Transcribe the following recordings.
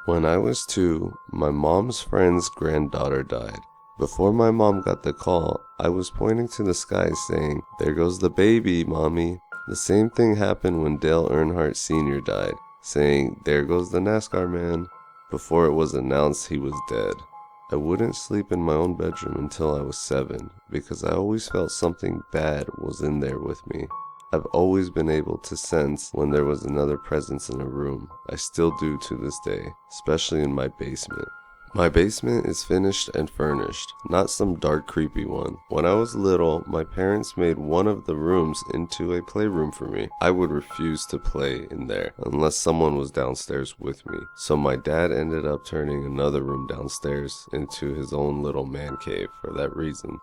When I was 2, my mom's friend's granddaughter died. Before my mom got the call, I was pointing to the sky saying, "There goes the baby, mommy." The same thing happened when Dale Earnhardt Sr. died, saying, "There goes the NASCAR man," before it was announced he was dead. I wouldn't sleep in my own bedroom until I was 7 because I always felt something bad was in there with me. I've always been able to sense when there was another presence in a room. I still do to this day, especially in my basement. My basement is finished and furnished, not some dark creepy one. When I was little, my parents made one of the rooms into a playroom for me. I would refuse to play in there unless someone was downstairs with me, so my dad ended up turning another room downstairs into his own little man cave for that reason.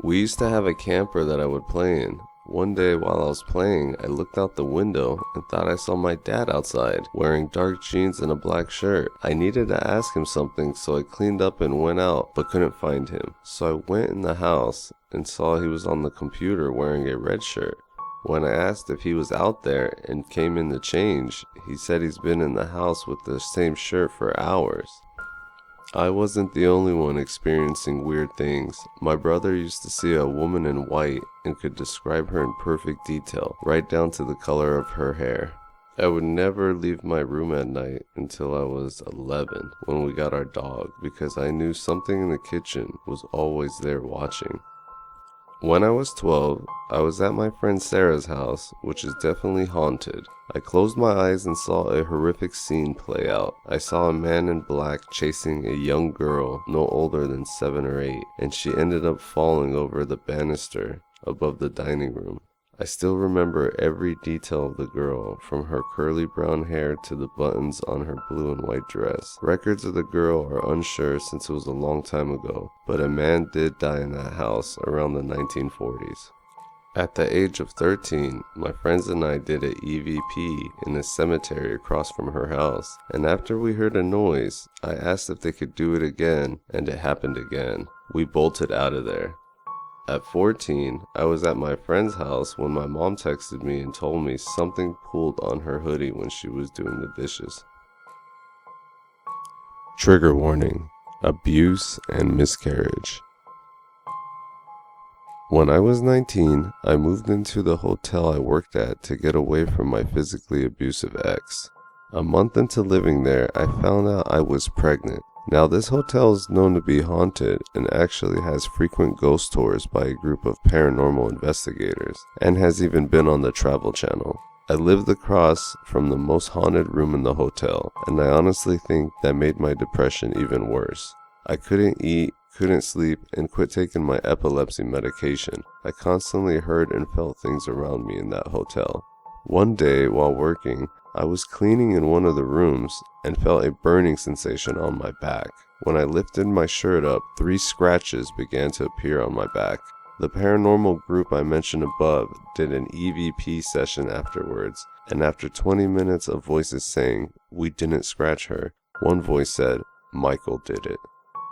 We used to have a camper that I would play in. One day while I was playing, I looked out the window and thought I saw my dad outside, wearing dark jeans and a black shirt. I needed to ask him something, so I cleaned up and went out, but couldn't find him. So I went in the house and saw he was on the computer wearing a red shirt. When I asked if he was out there and came in to change, he said he's been in the house with the same shirt for hours. I wasn't the only one experiencing weird things. My brother used to see a woman in white and could describe her in perfect detail, right down to the color of her hair. I would never leave my room at night until I was 11 when we got our dog because I knew something in the kitchen was always there watching. When I was 12, I was at my friend Sarah's house, which is definitely haunted. I closed my eyes and saw a horrific scene play out. I saw a man in black chasing a young girl no older than 7 or 8, and she ended up falling over the banister above the dining room. I still remember every detail of the girl, from her curly brown hair to the buttons on her blue and white dress. Records of the girl are unsure since it was a long time ago, but a man did die in that house around the 1940s. At the age of 13, my friends and I did a EVP in a cemetery across from her house, and after we heard a noise, I asked if they could do it again, and it happened again. We bolted out of there. At 14, I was at my friend's house when my mom texted me and told me something pulled on her hoodie when she was doing the dishes. Trigger warning: abuse and miscarriage. When I was 19, I moved into the hotel I worked at to get away from my physically abusive ex. A month into living there, I found out I was pregnant. Now, this hotel is known to be haunted and actually has frequent ghost tours by a group of paranormal investigators, and has even been on the Travel Channel. I lived across from the most haunted room in the hotel, and I honestly think that made my depression even worse. I couldn't eat, couldn't sleep, and quit taking my epilepsy medication. I constantly heard and felt things around me in that hotel. One day, while working, I was cleaning in one of the rooms and felt a burning sensation on my back. When I lifted my shirt up, 3 scratches began to appear on my back. The paranormal group I mentioned above did an EVP session afterwards, and after 20 minutes of voices saying, "We didn't scratch her," one voice said, "Michael did it."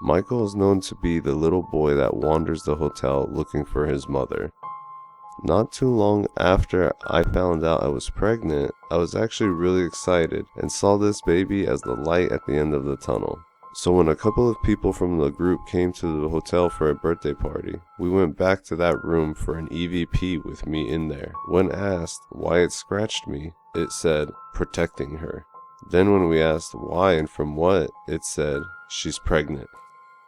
Michael is known to be the little boy that wanders the hotel looking for his mother. Not too long after I found out I was pregnant, I was actually really excited and saw this baby as the light at the end of the tunnel. So when a couple of people from the group came to the hotel for a birthday party, we went back to that room for an EVP with me in there. When asked why it scratched me, it said, "Protecting her." Then when we asked why and from what, it said, "She's pregnant."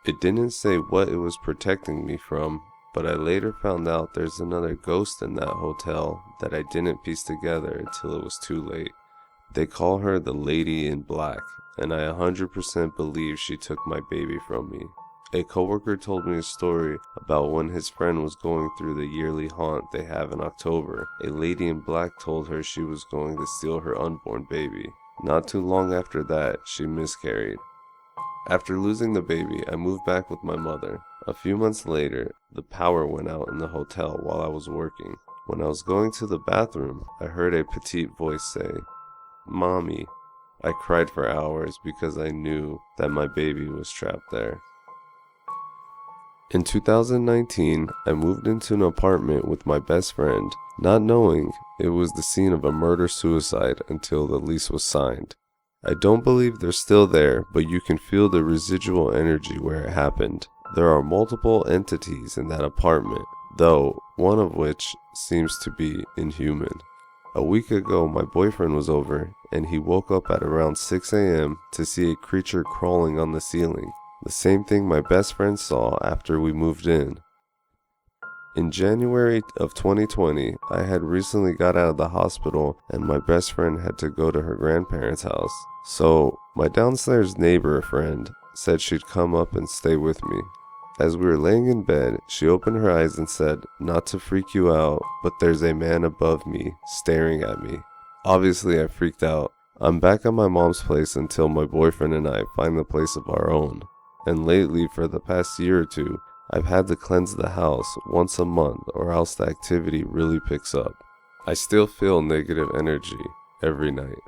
It didn't say what it was protecting me from, but I later found out there's another ghost in that hotel that I didn't piece together until it was too late. They call her the Lady in Black, and I 100% believe she took my baby from me. A coworker told me a story about when his friend was going through the yearly haunt they have in October. A lady in black told her she was going to steal her unborn baby. Not too long after that, she miscarried. After losing the baby, I moved back with my mother. A few months later, the power went out in the hotel while I was working. When I was going to the bathroom, I heard a petite voice say, "Mommy." I cried for hours because I knew that my baby was trapped there. In 2019, I moved into an apartment with my best friend, not knowing it was the scene of a murder-suicide until the lease was signed. I don't believe they're still there, but you can feel the residual energy where it happened. There are multiple entities in that apartment, though one of which seems to be inhuman. A week ago, my boyfriend was over, and he woke up at around 6 a.m. to see a creature crawling on the ceiling. The same thing my best friend saw after we moved in. In January of 2020, I had recently got out of the hospital and my best friend had to go to her grandparents' house. So my downstairs neighbor friend said she'd come up and stay with me. As we were laying in bed, she opened her eyes and said, "Not to freak you out, but there's a man above me staring at me." Obviously I freaked out. I'm back at my mom's place until my boyfriend and I find the place of our own. And lately, for the past year or two, I've had to cleanse the house once a month or else the activity really picks up. I still feel negative energy every night.